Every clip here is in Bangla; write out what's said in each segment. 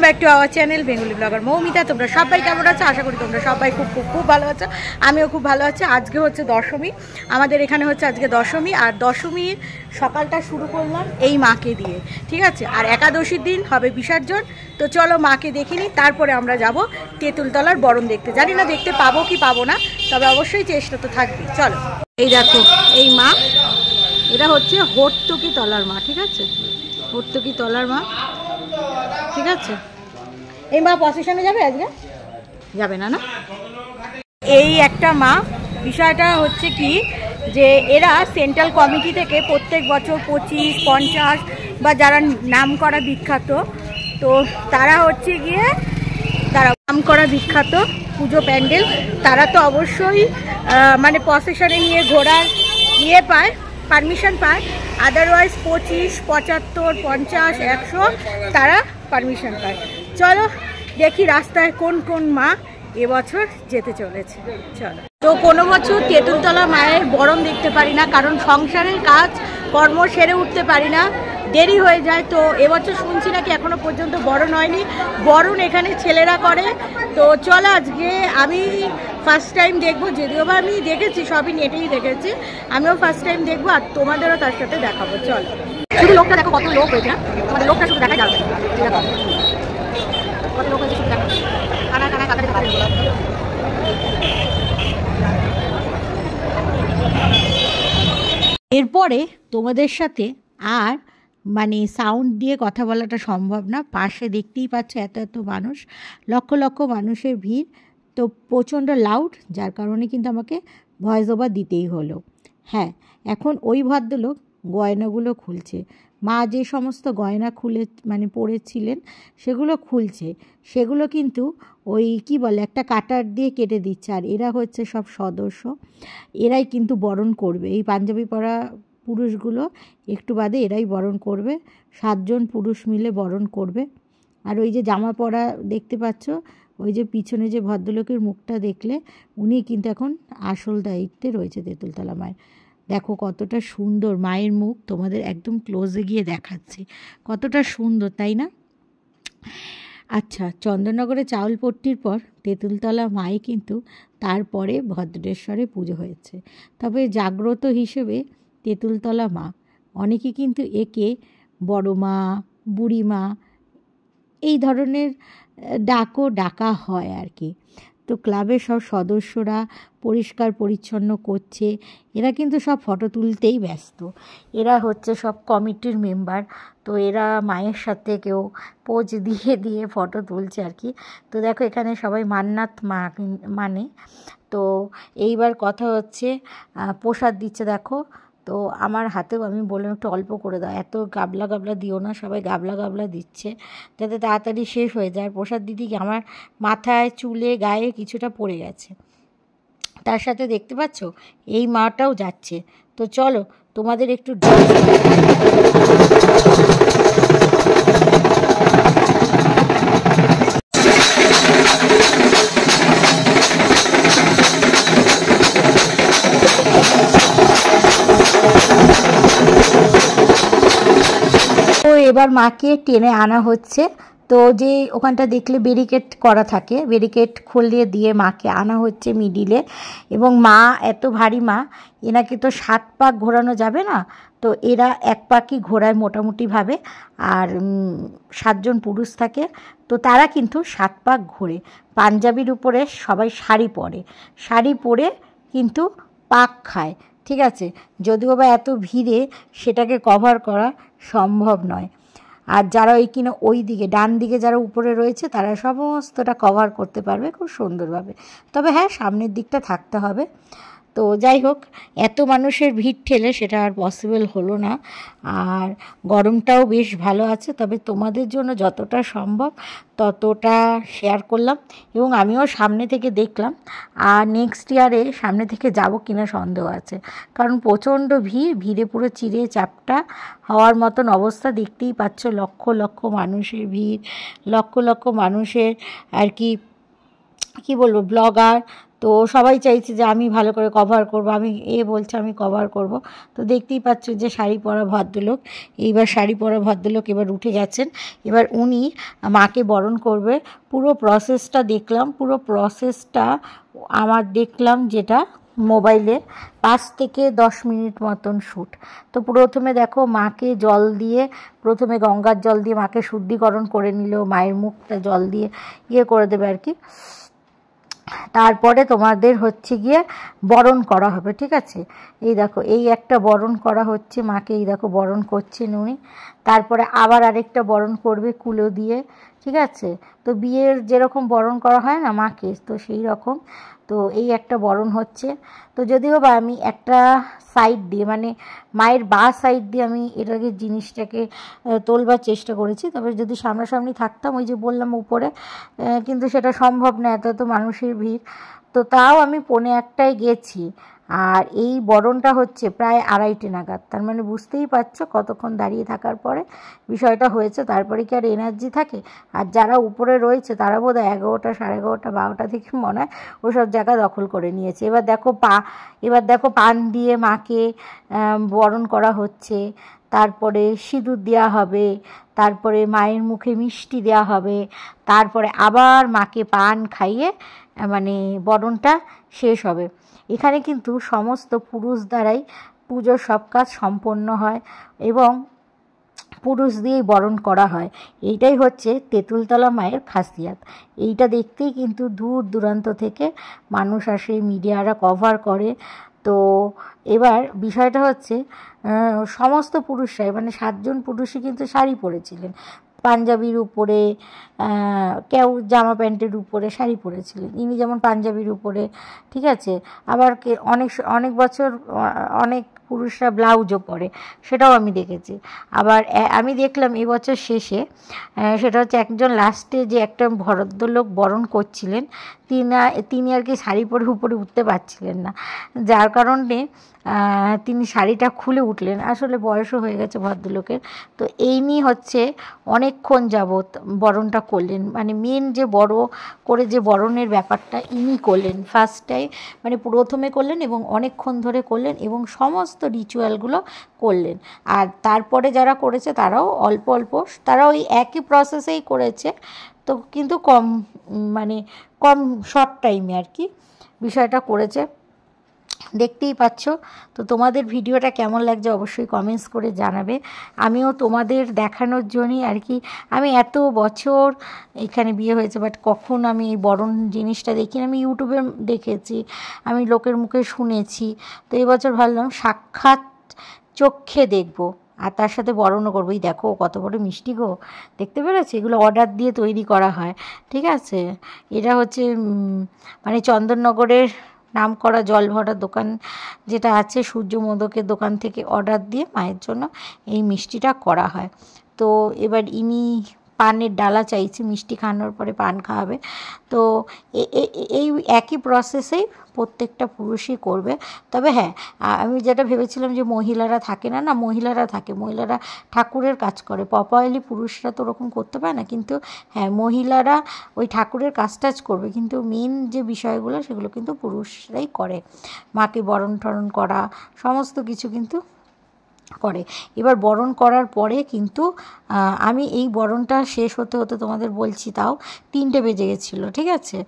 Back to our channel Bengali blogger Moumita. তোমরা সবাই কেমন আছো? আশা করি তোমরা সবাই খুব খুব খুব ভালো আছো। আমিও খুব ভালো আছি। আজকে হচ্ছে দশমী, আমাদের এখানে হচ্ছে আজকে দশমী। আর দশমীর সকালটা শুরু করলাম এই মাকে দিয়ে, ঠিক আছে। আর একাদশীর দিন হবে বিসর্জন। তো চলো মাকে দেখিনি, তারপরে আমরা যাব তেঁতুলতলার বরণ দেখতে। জানি না দেখতে পাবো কি পাবো না, তবে অবশ্যই চেষ্টা তো থাকবে। চলো, এই দেখো এই মা, এটা হচ্ছে হর্তুকি তলার মা, ঠিক আছে, হর্তুকি তলার মা, ঠিক আছে। এই মা প্রসেশনে যাবে আজকে? যাবে না, না? এই একটা মা, বিষয়টা হচ্ছে কি যে এরা সেন্ট্রাল কমিটি থেকে প্রত্যেক বছর 25, 50 বা যারা নাম করা বিখ্যাত, তো তারা হচ্ছে গিয়ে তারা নাম করা বিখ্যাত পুজো প্যান্ডেল, তারা তো অবশ্যই মানে প্রসেশনে নিয়ে ঘোরার ইয়ে পায়, পারমিশন পায়। আদারওয়াইজ 25, 75, 50, 100 তারা পারমিশন পায়। চলো দেখি রাস্তায় কোন কোন মা এবছর যেতে চলেছে। চলো, তো কোনো বছর তেঁতুলতলা মায়ের বরণ দেখতে পারি না, কারণ সংসারের কাজ কর্ম সেরে উঠতে পারি না, দেরি হয়ে যায়। তো এবছর শুনছি নাকি এখনো পর্যন্ত বরণ হয়নি, বরণ এখানে ছেলেরা করে। তো চলো আজকে আমি ফার্স্ট টাইম দেখবো, যদিও বা আমি দেখেছি, সবই নেটেই দেখেছি, আমিও ফার্স্ট টাইম দেখবো আর তোমাদেরও তার সাথে দেখাবো। চলো, শুধু লোকটা দেখো কত লোক হয়েছে, তোমাদের লোকটা শুধু দেখাই যাবে, কত লোক হয়েছে শুধু দেখো, কানা কানা কাকা দিতে পারে। এরপরে তোমাদের সাথে আর মানে সাউন্ড দিয়ে কথা বলাটা সম্ভব না, পাশে দেখতেই পাচ্ছ এত এত মানুষ, লক্ষ লক্ষ মানুষের ভিড়, তো প্রচণ্ড লাউড, যার কারণে কিন্তু আমাকে ভয়েস ওভার দিতেই হলো। হ্যাঁ, এখন ওই ভদ্রলোক গয়নাগুলো খুলছে, মা যে সমস্ত গয়না খুলে মানে পরেছিলেন সেগুলো খুলছে, সেগুলো কিন্তু ওই কি বলে একটা কাটার দিয়ে কেটে দিচ্ছে। আর এরা হচ্ছে সব সদস্য, এরাই কিন্তু বরণ করবে, এই পাঞ্জাবি পরা পুরুষগুলো একটু বাদে এরাই বরণ করবে, 7 জন পুরুষ মিলে বরণ করবে। আর ওই যে জামা পরা দেখতে পাচ্ছ, ওই যে পিছনে যে ভদ্রলোকের মুখটা দেখলে, উনি কিন্তু এখন আসল দায়িত্বে রয়েছে তেঁতুলতলা মায়ের। দেখো কতটা সুন্দর মায়ের মুখ, তোমাদের একদম ক্লোজে গিয়ে দেখাচ্ছি, কতটা সুন্দর, তাই না? আচ্ছা, চন্দননগরে চাউলপট্টির পর তেঁতুলতলা মায়ে কিন্তু তারপরে ভদ্রেশ্বরে পুজো হয়েছে। তবে জাগ্রত হিসেবে তেঁতুলতলা মা, অনেকে কিন্তু একে বড় মা, বুড়ি মা এই ধরনের ডাকও ডাকা হয় আর কি। তো ক্লাবের সব সদস্যরা পরিষ্কার পরিচ্ছন্ন করছে, এরা কিন্তু সব ফটো তুলতেই ব্যস্ত, এরা হচ্ছে সব কমিটির মেম্বার। তো এরা মায়ের সাথে কেউ পোজ দিয়ে দিয়ে ফটো তুলছে আর কি। তো দেখো এখানে সবাই মান্নাত মানে, তো এইবার কথা হচ্ছে প্রসাদ দিচ্ছে দেখো। তো আমার হাতেও আমি বললাম একটু অল্প করে দাও, এত গাবলা গাবলা দিও না, সবাই গাবলা গাবলা দিচ্ছে যাতে তাড়াতাড়ি শেষ হয়ে যায়। প্রসাদ দিদি আমার মাথায় চুলে গায়ে কিছুটা পড়ে গেছে, তার সাথে দেখতে পাচ্ছ এই মাটাও যাচ্ছে। তো চলো তোমাদের একটু এবার মাকে টেনে আনা হচ্ছে। তো যে ওখানটা দেখলে ব্যারিকেড করা থাকে, ব্যারিকেড খুলিয়ে দিয়ে মাকে আনা হচ্ছে মিডিলে। এবং মা এত ভারী মা, এনাকে তো 7 পাক ঘোরানো যাবে না, তো এরা 1 পাকই ঘোরায় মোটামুটিভাবে। আর 7 জন পুরুষ থাকে, তো তারা কিন্তু 7 পাক ঘোরে। পাঞ্জাবির উপরে সবাই শাড়ি পরে, শাড়ি পরে কিন্তু পাক খায়, ঠিক আছে। যদিও বা এত ভিড়ে সেটাকে কভার করা সম্ভব নয়। আর যারা ওই কিনা ওই দিকে ডান দিকে যারা উপরে রয়েছে তারা সমস্তটা কভার করতে পারবে খুব সুন্দরভাবে। তবে হ্যাঁ, সামনের দিকটা থাকতে হবে। তো যাই হোক, এত মানুষের ভিড় ঠেলে সেটা আর পসিবল হলো না। আর গরমটাও বেশ ভালো আছে, তবে তোমাদের জন্য যতটা সম্ভব ততটা শেয়ার করলাম। এবং আমিও সামনে থেকে দেখলাম, আর নেক্সট ইয়ারে সামনে থেকে যাব কিনা সন্দেহ আছে, কারণ প্রচণ্ড ভিড়ে পুরো চিড়ে চাপটা হওয়ার মতন অবস্থা। দেখতেই পাচ্ছ লক্ষ লক্ষ মানুষের ভিড়, লক্ষ লক্ষ মানুষের আর কি বলবো ব্লগার, তো সবাই চাইছে যে আমি ভালো করে কভার করব, আমি বলছে আমি কভার করব। তো দেখতেই পাচ্ছ যে শাড়ি পরা ভদ্রলোক, এইবার শাড়ি পরা ভদ্রলোক এবার উঠে গেছেন। এবার উনি মাকে বরণ করবে। পুরো প্রসেসটা দেখলাম, পুরো প্রসেসটা আমার দেখলাম যেটা মোবাইলে 5 থেকে 10 মিনিট মতন শ্যুট। তো প্রথমে দেখো মাকে জল দিয়ে, প্রথমে গঙ্গার জল দিয়ে মাকে শুদ্ধিকরণ করে নিল, মায়ের মুখটা জল দিয়ে করে দেবে আর কি। তারপরে তোমাদের হচ্ছে গিয়ে বরণ করা হবে, ঠিক আছে। এই দেখো এই একটা বরণ করা হচ্ছে মাকে, এই দেখো বরণ করছেন উনি। তারপরে আবার আরেকটা বরণ করবে কুলো দিয়ে, ঠিক আছে। তো বিয়ের যেরকম বরণ করা হয় না মাকে, তো সেই রকম। তো এই একটা বরণ হচ্ছে। তো যদিও বা আমি একটা সাইড দিয়ে, মানে মায়ের বাঁ সাইড দিয়ে আমি এটাকে জিনিসটাকে তোলবার চেষ্টা করেছি। তবে যদি সামনাসামনি থাকতাম, ওই যে বললাম উপরে, কিন্তু সেটা সম্ভব না, এত মানুষের ভিড়। তো তাও আমি 1:45 গেছি। আর এই বরণটা হচ্ছে প্রায় 2:30 নাগাদ। তার মানে বুঝতেই পারছো কতক্ষণ দাঁড়িয়ে থাকার পরে বিষয়টা হয়েছে। তারপরে কি আর এনার্জি থাকে? আর যারা উপরে রয়েছে তারা বোধহয় 11টা, 11:30, 12টা থেকে মনে হয় ওসব জায়গা দখল করে নিয়েছে। এবার দেখো পান দিয়ে মাকে বরণ করা হচ্ছে। তারপরে সিঁদুর দেওয়া হবে, তারপরে মায়ের মুখে মিষ্টি দেওয়া হবে, তারপরে আবার মাকে পান খাইয়ে মানে বরণটা শেষ হবে। এখানে কিন্তু সমস্ত পুরুষ দ্বারাই পুজোর সব কাজ সম্পন্ন হয় এবং পুরুষ দিয়েই বরণ করা হয়। এইটাই হচ্ছে তেঁতুলতলা মায়ের খাসিয়াত। এইটা দেখতেই কিন্তু দূর দূরান্ত থেকে মানুষ আসে, মিডিয়ারা কভার করে। তো এবার বিষয়টা হচ্ছে সমস্ত পুরুষরাই, মানে 7 জন পুরুষই কিন্তু শাড়ি পরেছিলেন, পাঞ্জাবির উপরে, কেউ জামা প্যান্টের উপরে শাড়ি পরেছিলেন। ইনি যেমন পাঞ্জাবির উপরে, ঠিক আছে। আবার অনেক বছর অনেক পুরুষরা ব্লাউজও পরে, সেটাও আমি দেখেছি। আবার আমি দেখলাম এবছর শেষে, সেটা হচ্ছে একজন লাস্টে যে একটা ভদ্রলোক বরণ করছিলেন, তিনি আর কি শাড়ি পরে উপরে উঠতে পারছিলেন না, যার কারণে তিনি শাড়িটা খুলে উঠলেন। আসলে বয়সও হয়ে গেছে ভদ্রলোকের। তো এই নিয়ে হচ্ছে অনেকক্ষণ যাবৎ বরণটা করলেন, মানে মেন যে বড় করে যে বরণের ব্যাপারটা ইনি করলেন ফার্স্টটাই, মানে প্রথমে করলেন এবং অনেকক্ষণ ধরে করলেন এবং সমস্ত রিচুয়ালগুলো করলেন। আর তারপরে যারা করেছে তারাও অল্প অল্প, তারাও ওই একই প্রসেসেই করেছে, তো কিন্তু কম শর্ট টাইমে আর কি বিষয়টা করেছে। দেখতেই পাচ্ছ। তো তোমাদের ভিডিওটা কেমন লাগছে অবশ্যই কমেন্টস করে জানাবে। আমিও তোমাদের দেখানোর জন্যই আর কি, আমি এত বছর এখানে বিয়ে হয়েছে, বাট কখন আমি এই বরণ জিনিসটা দেখি, আমি ইউটিউবে দেখেছি, আমি লোকের মুখে শুনেছি। তো এই বছর ভাবলাম সাক্ষাৎ চোখে দেখবো, আর তার সাথে বরণও করবো। এই দেখো কত বড় মিষ্টি গো, দেখতে পেরেছি? এগুলো অর্ডার দিয়ে তৈরি করা হয়, ঠিক আছে। এটা হচ্ছে মানে চন্দননগরের নাম করা জল ভরা দোকান যেটা আছে, সূর্য মোদকের দোকান থেকে অর্ডার দিয়ে মায়ের জন্য এই মিষ্টিটা করা হয়। তো এবার ইনি পানের ডালা চাইছে, মিষ্টি খাওয়ানোর পরে পান খাওয়াবে। তো এই একই প্রসেসেই প্রত্যেকটা পুরুষই করবে। তবে হ্যাঁ, আমি যেটা ভেবেছিলাম যে মহিলারা থাকে না, মহিলারা থাকে, মহিলারা ঠাকুরের কাজ করে প্রপারলি, পুরুষরা তো ওরকম করতে পারে না। কিন্তু হ্যাঁ, মহিলারা ওই ঠাকুরের কাজ টাজ করবে, কিন্তু মেন যে বিষয়গুলো সেগুলো কিন্তু পুরুষরাই করে। মাকে বরণ টরণ করা সমস্ত কিছু কিন্তু করে। এবার বরণ করার পরে কিন্তু আমি এই বরণটা শেষ হতে হতে তোমাদের বলছি, তাও 3টে বেজে গেছিলো, ঠিক আছে।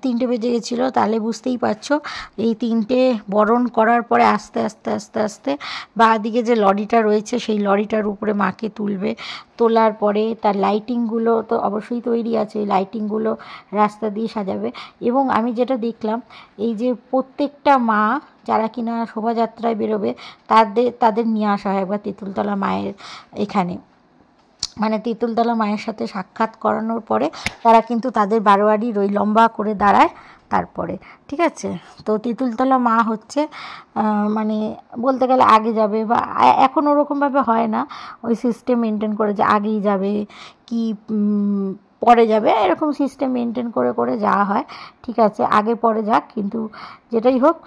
3টে বেজে গেছিলো, তাহলে বুঝতেই পারছো এই 3টে বরণ করার পরে আস্তে আস্তে আস্তে আস্তে বাঁ দিকে যে লরিটা রয়েছে সেই লরিটার উপরে মাকে তুলবে। তোলার পরে তার লাইটিংগুলো তো অবশ্যই তৈরি আছে, এই লাইটিংগুলো রাস্তা দিয়ে সাজাবে। এবং আমি যেটা দেখলাম, এই যে প্রত্যেকটা মা যারা কিনা শোভাযাত্রায় বেরোবে তাদের নিয়ে আসা হয় একবার তেঁতুলতলা মায়ের এখানে, মানে তেঁতুলতলা মায়ের সাথে সাক্ষাৎ করানোর পরে তারা কিন্তু তাদের বারোয়ারির ওই লম্বা করে দাঁড়ায় তারপরে, ঠিক আছে। তো তেঁতুলতলা মা হচ্ছে মানে বলতে গেলে আগে যাবে, বা এখন ওরকমভাবে হয় না, ওই সিস্টেম মেনটেন করে যে আগেই যাবে কি পরে যাবে, এরকম সিস্টেম মেনটেন করে করে যাওয়া হয়, ঠিক আছে। আগে পরে যাক, কিন্তু যেটাই হোক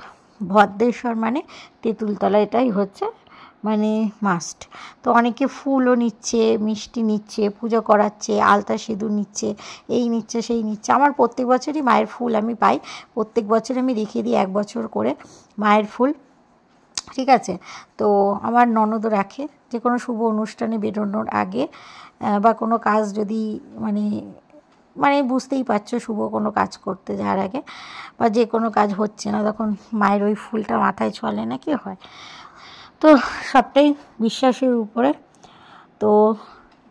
ভদ্রেশ্বর মানে তেঁতুলতলা, এটাই হচ্ছে মানে মাস্ট। তো অনেকে ফুলও নিচ্ছে, মিষ্টি নিচ্ছে, পুজো করাচ্ছে, আলতা সিঁদুর নিচ্ছে, এই নিচ্ছে সেই নিচ্ছে। আমার প্রত্যেক বছরই মায়ের ফুল আমি পাই, প্রত্যেক বছর আমি রেখে দিই 1 বছর করে মায়ের ফুল, ঠিক আছে। তো আমার ননদও রাখে, যে কোনো শুভ অনুষ্ঠানে বেরোনোর আগে বা কোনো কাজ যদি মানে মানে বুঝতেই পারছো, শুভ কোনো কাজ করতে যাওয়ার আগে বা যে কোনো কাজ হচ্ছে না, তখন মায়ের ওই ফুলটা মাথায় চলে না কি হয়। তো সবটাই বিশ্বাসের উপরে। তো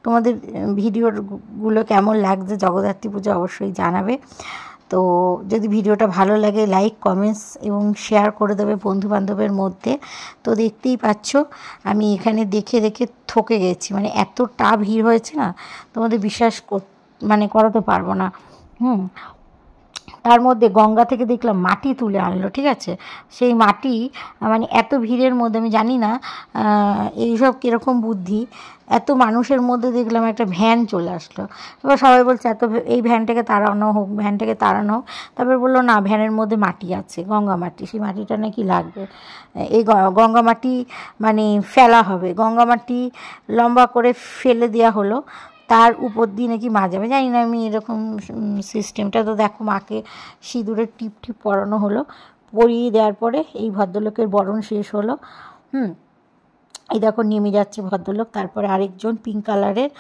তোমাদের ভিডিওগুলো কেমন লাগছে জগদ্ধাত্রী পুজো অবশ্যই জানাবে। তো যদি ভিডিওটা ভালো লাগে লাইক, কমেন্টস এবং শেয়ার করে দেবে বন্ধুবান্ধবের মধ্যে। তো দেখতেই পাচ্ছ আমি এখানে দেখে দেখে থকে গেছি, মানে এতটা ভিড় হয়েছে না, তোমাদের বিশ্বাস মানে করাতে পারবো না। তার মধ্যে গঙ্গা থেকে দেখলাম মাটি তুলে আনলো, ঠিক আছে। সেই মাটি মানে এত ভিড়ের মধ্যে, আমি জানি না এইসব কীরকম বুদ্ধি, এত মানুষের মধ্যে দেখলাম একটা ভ্যান চলে আসলো। এবার সবাই বলছে এই ভ্যানটাকে তাড়ানো হোক, ভ্যানটাকে তাড়ানো হোক। তারপর বললো না, ভ্যানের মধ্যে মাটি আছে, গঙ্গা মাটি, সেই মাটিটা নাকি লাগবে। এই গঙ্গা মাটি মানে ফেলা হবে, গঙ্গা মাটি লম্বা করে ফেলে দেওয়া হলো, তার উপর দিয়ে নাকি মা যাবে। জানি না আমি এরকম সিস্টেমটা। তো দেখো মাকে সিঁদুরের টিপ পরানো হলো, পরিয়ে দেওয়ার পরে এই ভদ্রলোকের বরণ শেষ হলো। এই দেখো নেমে যাচ্ছে ভদ্রলোক, তারপরে আরেকজন পিঙ্ক কালারের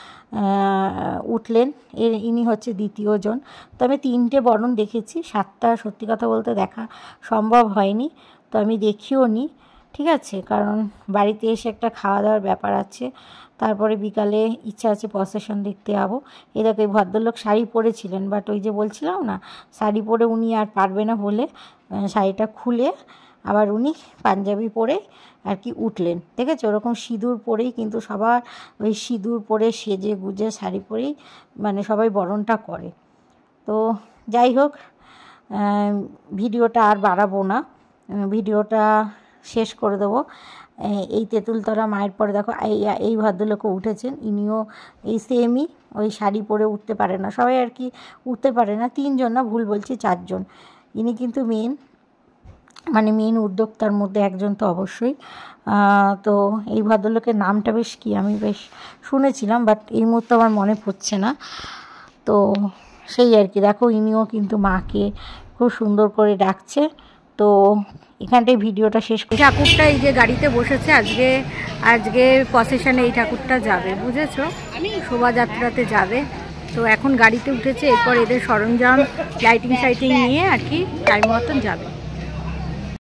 উঠলেন, ইনি হচ্ছে দ্বিতীয় জন। তো আমি 3টে বরণ দেখেছি, 7টা সত্যি কথা বলতে দেখা সম্ভব হয়নি, তো আমি দেখিও নি, ঠিক আছে, কারণ বাড়িতে এসে একটা খাওয়া দাওয়ার ব্যাপার আছে। তারপরে বিকালে ইচ্ছা আছে প্রসেশন দেখতে যাবো। এই দেখো এই ভদ্রলোক শাড়ি পরেছিলেন, বাট ওই যে বলছিলাম না, শাড়ি পরে উনি আর পারবে না বলে শাড়িটা খুলে আবার উনি পাঞ্জাবি পরে আর কি উঠলেন, দেখেছো। ওরকম সিঁদুর পরেই কিন্তু সবার ওই সিঁদুর পরে সেজে গুজে শাড়ি পরেই মানে সবাই বরণটা করে। তো যাই হোক, ভিডিওটা আর বাড়াবো না, ভিডিওটা শেষ করে দেবো। এই তেঁতুলতলা মায়ের পরে দেখো এই ভদ্রলোকও উঠেছেন, ইনিও এই সেমই, ওই শাড়ি পরে উঠতে পারে না সবাই আর কি, উঠতে পারে না, 3 জন না, ভুল বলছি 4 জন। ইনি কিন্তু মেন উদ্যোক্তার মধ্যে একজন তো অবশ্যই। তো এই ভদ্রলোকের নামটা বেশ কি, আমি বেশ শুনেছিলাম, বাট এই মুহূর্তে আমার মনে পড়ছে না। তো সেই আর কি, দেখো ইনিও কিন্তু মাকে খুব সুন্দর করে ডাকছে। তো এখানটায় ভিডিওটা শেষ করি। ঠাকুরটা এই যে গাড়িতে বসেছে, আজকে প্রসেশনে এই ঠাকুরটা যাবে, বুঝেছো, শোভাযাত্রাতে যাবে। তো এখন গাড়িতে উঠেছে, এরপর এদের সরঞ্জাম লাইটিং নিয়ে আর কি টাইম মতন যাবে।